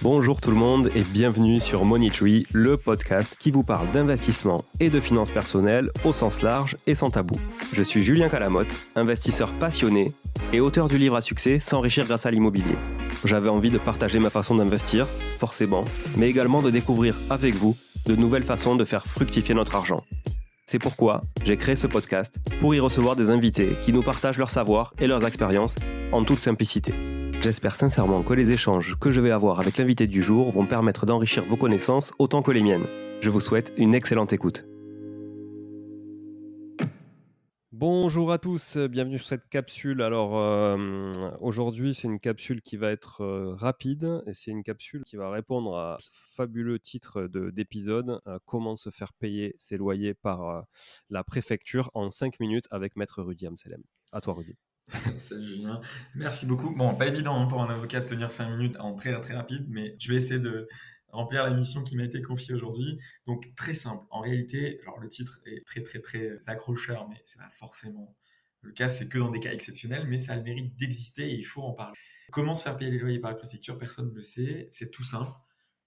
Bonjour tout le monde et bienvenue sur Money Tree, le podcast qui vous parle d'investissement et de finances personnelles au sens large et sans tabou. Je suis Julien Calamotte, investisseur passionné et auteur du livre à succès S'enrichir grâce à l'immobilier. J'avais envie de partager ma façon d'investir, forcément, mais également de découvrir avec vous de nouvelles façons de faire fructifier notre argent. C'est pourquoi j'ai créé ce podcast pour y recevoir des invités qui nous partagent leur savoir et leurs expériences en toute simplicité. J'espère sincèrement que les échanges que je vais avoir avec l'invité du jour vont permettre d'enrichir vos connaissances autant que les miennes. Je vous souhaite une excellente écoute. Bonjour à tous, bienvenue sur cette capsule. Alors aujourd'hui c'est une capsule qui va être rapide et c'est une capsule qui va répondre à ce fabuleux titre d'épisode, comment se faire payer ses loyers par la préfecture en 5 minutes avec Maître Rudy Amselem. À toi Rudy. Salut Julien, merci beaucoup. Bon, pas évident pour un avocat de tenir 5 minutes en très très rapide, mais je vais essayer de remplir la mission qui m'a été confiée aujourd'hui. Donc très simple. En réalité, alors le titre est très très très accrocheur, mais c'est pas forcément le cas. C'est que dans des cas exceptionnels, mais ça a le mérite d'exister et il faut en parler. Comment se faire payer les loyers par la préfecture? Personne ne le sait. C'est tout simple.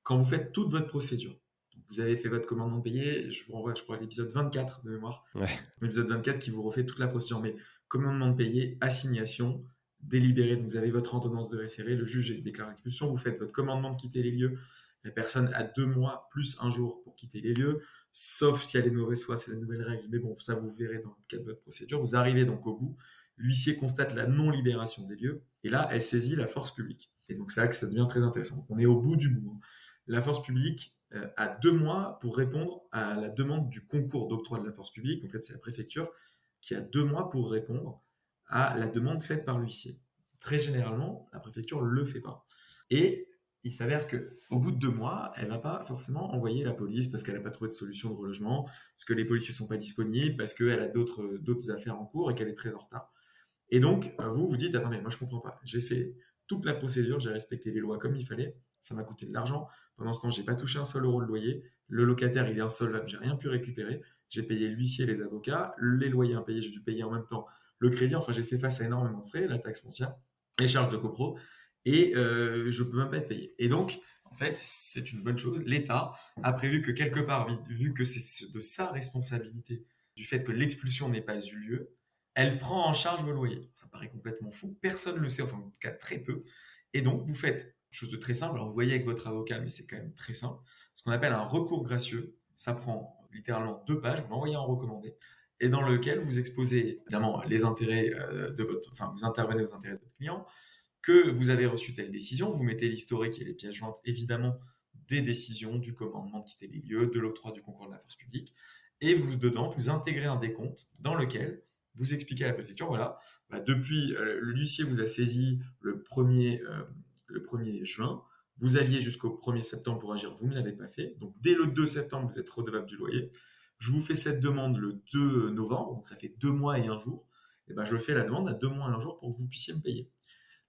Quand vous faites toute votre procédure, donc vous avez fait votre commandement de payer, je vous renvoie, je crois, à l'épisode 24 de mémoire. Ouais. L'épisode 24 qui vous refait toute la procédure. Mais commandement de payer, assignation, délibéré, donc vous avez votre ordonnance de référé, le juge déclare l'expulsion, vous faites votre commandement de quitter les lieux, la personne a 2 mois plus un jour pour quitter les lieux, sauf si elle est de mauvaise foi, c'est la nouvelle règle, mais bon, ça vous verrez dans le cadre de votre procédure. Vous arrivez donc au bout, l'huissier constate la non-libération des lieux, et là, elle saisit la force publique. Et donc c'est là que ça devient très intéressant. Donc, on est au bout du bout. La force publique a 2 mois pour répondre à la demande du concours d'octroi de la force publique. En fait, c'est la préfecture qui a 2 mois pour répondre à la demande faite par l'huissier. Très généralement, la préfecture ne le fait pas. Et il s'avère qu'au bout de 2 mois, elle ne va pas forcément envoyer la police parce qu'elle n'a pas trouvé de solution de relogement, parce que les policiers ne sont pas disponibles, parce qu'elle a d'autres affaires en cours et qu'elle est très en retard. Et donc, vous vous dites, attendez, moi je ne comprends pas. J'ai fait toute la procédure, j'ai respecté les lois comme il fallait, ça m'a coûté de l'argent. Pendant ce temps, je n'ai pas touché un seul euro de loyer. Le locataire, il est insolvable, j'ai rien pu récupérer. J'ai payé l'huissier, les avocats, les loyers impayés, j'ai dû payer en même temps le crédit. Enfin, j'ai fait face à énormément de frais, la taxe foncière, les charges de copro, et je ne peux même pas être payé. Et donc, en fait, c'est une bonne chose. L'État a prévu que quelque part, vu que c'est de sa responsabilité, du fait que l'expulsion n'ait pas eu lieu, elle prend en charge vos loyers. Ça paraît complètement fou. Personne ne le sait, enfin, en tout cas, très peu. Et donc, vous faites quelque chose de très simple. Alors, vous voyez avec votre avocat, mais c'est quand même très simple. Ce qu'on appelle un recours gracieux. Ça prend littéralement 2 pages. Vous l'envoyez en recommandé et dans lequel vous exposez évidemment les intérêts vous intervenez aux intérêts de votre client, que vous avez reçu telle décision, vous mettez l'historique et les pièces jointes évidemment des décisions, du commandement de quitter les lieux, de l'octroi du concours de la force publique, et vous dedans vous intégrez un décompte dans lequel vous expliquez à la préfecture, voilà, depuis l'huissier vous a saisi le 1er juin, vous alliez jusqu'au 1er septembre pour agir, vous ne l'avez pas fait, donc dès le 2 septembre vous êtes redevable du loyer. Je vous fais cette demande le 2 novembre, donc ça fait 2 mois et 1 jour. Et je fais la demande à 2 mois et 1 jour pour que vous puissiez me payer.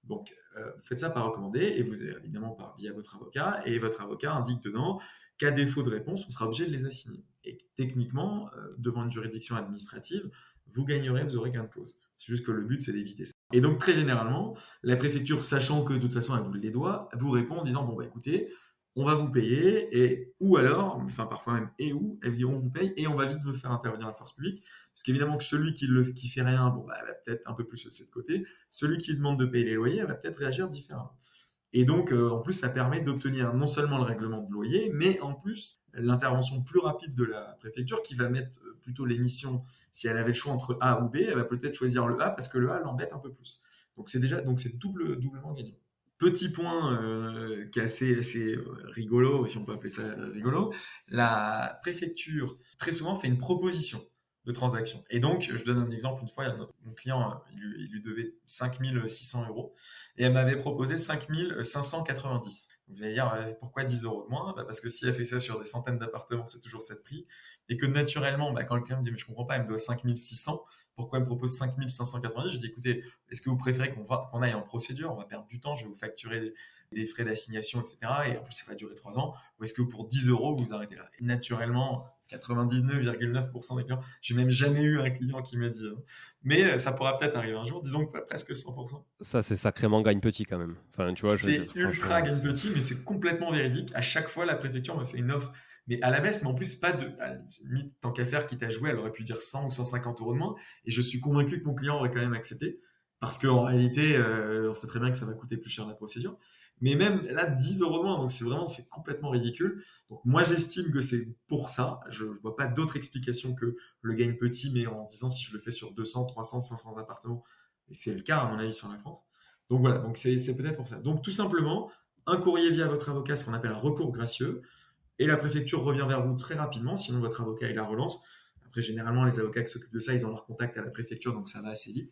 Donc, vous faites ça par recommandé et vous évidemment via votre avocat. Et votre avocat indique dedans qu'à défaut de réponse, on sera obligé de les assigner. Et techniquement, devant une juridiction administrative, vous gagnerez, vous aurez gain de cause. C'est juste que le but, c'est d'éviter ça. Et donc, très généralement, la préfecture, sachant que de toute façon, elle vous les doit, vous répond en disant, bon, écoutez, on va vous payer, et ou alors, enfin parfois même, et où, elle dit on vous paye, et on va vite vous faire intervenir la force publique, parce qu'évidemment que celui qui fait rien, elle va peut-être un peu plus se laisser de côté, celui qui demande de payer les loyers, elle va peut-être réagir différemment. Et donc, en plus, ça permet d'obtenir non seulement le règlement de loyer, mais en plus, l'intervention plus rapide de la préfecture qui va mettre plutôt les missions, si elle avait le choix entre A ou B, elle va peut-être choisir le A parce que le A l'embête un peu plus. Donc, c'est doublement gagnant. Petit point qui est assez rigolo, si on peut appeler ça rigolo, la préfecture très souvent fait une proposition de transaction. Et donc, je donne un exemple. Une fois, mon client, il lui devait 5 600 euros et elle m'avait proposé 5 590. Vous allez dire, pourquoi 10 euros de moins? Parce que si elle fait ça sur des centaines d'appartements, c'est toujours cette prix. Et que naturellement, quand le client me dit, mais je comprends pas, elle me doit 5 600, pourquoi elle me propose 5 590? Je dis, écoutez, est-ce que vous préférez qu'on aille en procédure? On va perdre du temps, je vais vous facturer des frais d'assignation, etc. Et en plus, ça va durer 3 ans. Ou est-ce que pour 10 euros, vous arrêtez là? Et naturellement, 99,9% des clients. J'ai même jamais eu un client qui m'a dit. Mais ça pourra peut-être arriver un jour, disons que presque 100%. Ça, c'est sacrément gagne petit quand même. Enfin, tu vois, C'est ultra gagne petit, mais c'est complètement véridique. À chaque fois, la préfecture me fait une offre, mais à la baisse, mais en plus, pas de. À la limite, tant qu'à faire, quitte à jouer, elle aurait pu dire 100 ou 150 euros de moins. Et je suis convaincu que mon client aurait quand même accepté. Parce qu'en réalité, on sait très bien que ça va coûter plus cher la procédure. Mais même là, 10 euros de moins, donc c'est complètement ridicule. Donc moi, j'estime que c'est pour ça. Je ne vois pas d'autre explication que le gain petit, mais en se disant si je le fais sur 200, 300, 500 appartements, et c'est le cas à mon avis sur la France. Donc voilà, donc c'est peut-être pour ça. Donc tout simplement, un courrier via votre avocat, ce qu'on appelle un recours gracieux, et la préfecture revient vers vous très rapidement, sinon votre avocat il la relance. Après, généralement, les avocats qui s'occupent de ça, ils ont leur contact à la préfecture, donc ça va assez vite.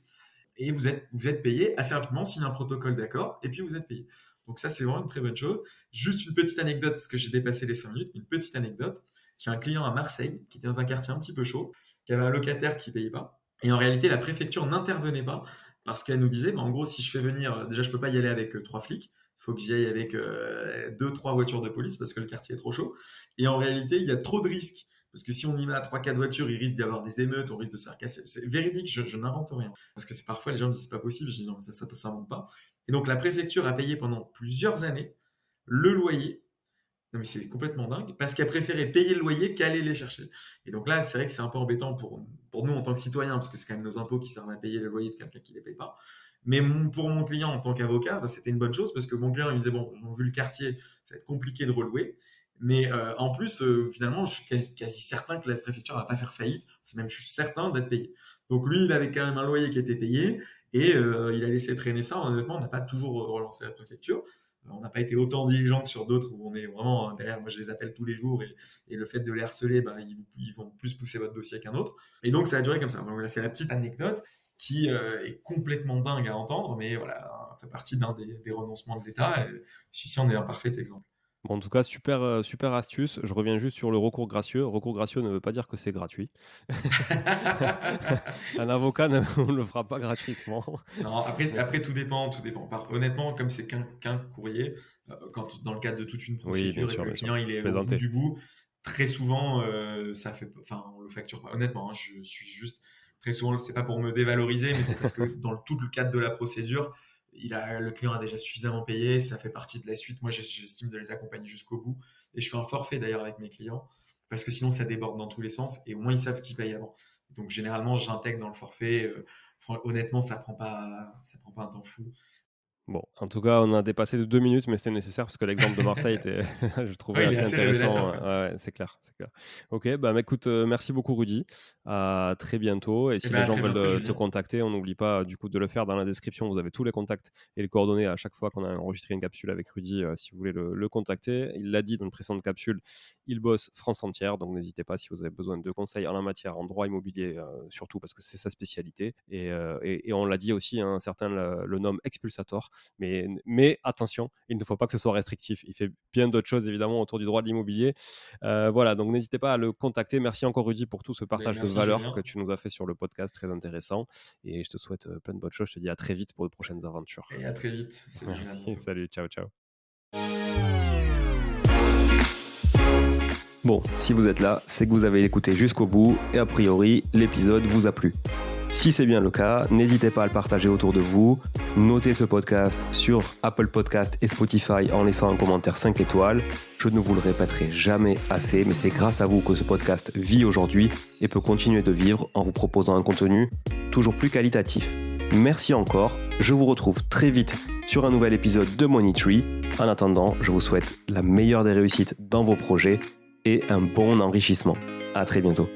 Et vous êtes payé assez rapidement, signe un protocole d'accord, et puis vous êtes payé. Donc ça, c'est vraiment une très bonne chose. Juste une petite anecdote, parce que j'ai dépassé les 5 minutes, une petite anecdote. J'ai un client à Marseille qui était dans un quartier un petit peu chaud, qui avait un locataire qui ne payait pas. Et en réalité, la préfecture n'intervenait pas parce qu'elle nous disait, en gros, si je fais venir, déjà, je ne peux pas y aller avec 3 flics. Il faut que j'y aille avec 2-3 voitures de police parce que le quartier est trop chaud. Et en réalité, il y a trop de risques. Parce que si on y met à 3-4 voitures, il risque d'y avoir des émeutes, on risque de se faire casser. C'est véridique, je n'invente rien. Parce que parfois, les gens me disent c'est pas possible. Je dis non, ça s'invente pas. Et donc, la préfecture a payé pendant plusieurs années le loyer. Non, mais c'est complètement dingue. Parce qu'elle préférait payer le loyer qu'aller les chercher. Et donc là, c'est vrai que c'est un peu embêtant pour nous en tant que citoyens, parce que c'est quand même nos impôts qui servent à payer le loyer de quelqu'un qui ne les paye pas. Mais pour mon client en tant qu'avocat, c'était une bonne chose parce que mon client il me disait bon, vu le quartier, ça va être compliqué de relouer. Mais en plus, finalement, je suis quasi certain que la préfecture ne va pas faire faillite. Je suis certain d'être payé. Donc lui, il avait quand même un loyer qui était payé et il a laissé traîner ça. Honnêtement, on n'a pas toujours relancé la préfecture. On n'a pas été autant diligent que sur d'autres où on est vraiment derrière. Moi, je les appelle tous les jours et le fait de les harceler, ils vont plus pousser votre dossier qu'un autre. Et donc, ça a duré comme ça. Donc là, c'est la petite anecdote qui est complètement dingue à entendre, mais voilà, ça fait partie d'un des renoncements de l'État. Et celui-ci en est un parfait exemple. Bon, en tout cas, super astuce. Je reviens juste sur le recours gracieux. Recours gracieux ne veut pas dire que c'est gratuit. Un avocat ne le fera pas gratuitement. Non, après tout dépend. Honnêtement, comme c'est qu'un courrier, quand dans le cadre de toute une procédure et que le client il est au bout du bout, très souvent, on le facture pas. Honnêtement, je suis juste très souvent, c'est pas pour me dévaloriser, mais c'est parce que dans tout le cadre de la procédure, le client a déjà suffisamment payé, ça fait partie de la suite. Moi, j'estime de les accompagner jusqu'au bout. Et je fais un forfait d'ailleurs avec mes clients, parce que sinon, ça déborde dans tous les sens, et au moins, ils savent ce qu'ils payent avant. Donc, généralement, j'intègre dans le forfait. Honnêtement, ça prend pas un temps fou. Bon, en tout cas, on a dépassé de 2 minutes, mais c'était nécessaire parce que l'exemple de Marseille était, je trouvais il est assez assez intéressant. révélateur, Ouais, c'est clair. Ok, écoute, merci beaucoup Rudy. À très bientôt. Et si les gens veulent te contacter, on n'oublie pas du coup de le faire dans la description. Vous avez tous les contacts et les coordonnées à chaque fois qu'on a enregistré une capsule avec Rudy, si vous voulez le contacter. Il l'a dit dans une précédente capsule, il bosse France entière, donc n'hésitez pas si vous avez besoin de conseils en la matière, en droit immobilier, surtout parce que c'est sa spécialité. Et on l'a dit aussi, certains le nomment expulsator. Mais attention, il ne faut pas que ce soit restrictif. Il fait bien d'autres choses évidemment autour du droit de l'immobilier. Voilà, donc n'hésitez pas à le contacter. Merci encore Rudy pour tout ce partage de valeurs que tu nous as fait sur le podcast, très intéressant. Et je te souhaite plein de bonnes choses. Je te dis à très vite pour de prochaines aventures. Et à très vite. Salut, ciao. Bon, si vous êtes là, c'est que vous avez écouté jusqu'au bout et a priori, l'épisode vous a plu. Si c'est bien le cas, n'hésitez pas à le partager autour de vous. Notez ce podcast sur Apple Podcast et Spotify en laissant un commentaire 5 étoiles. Je ne vous le répéterai jamais assez, mais c'est grâce à vous que ce podcast vit aujourd'hui et peut continuer de vivre en vous proposant un contenu toujours plus qualitatif. Merci encore. Je vous retrouve très vite sur un nouvel épisode de Money Tree. En attendant, je vous souhaite la meilleure des réussites dans vos projets et un bon enrichissement. À très bientôt.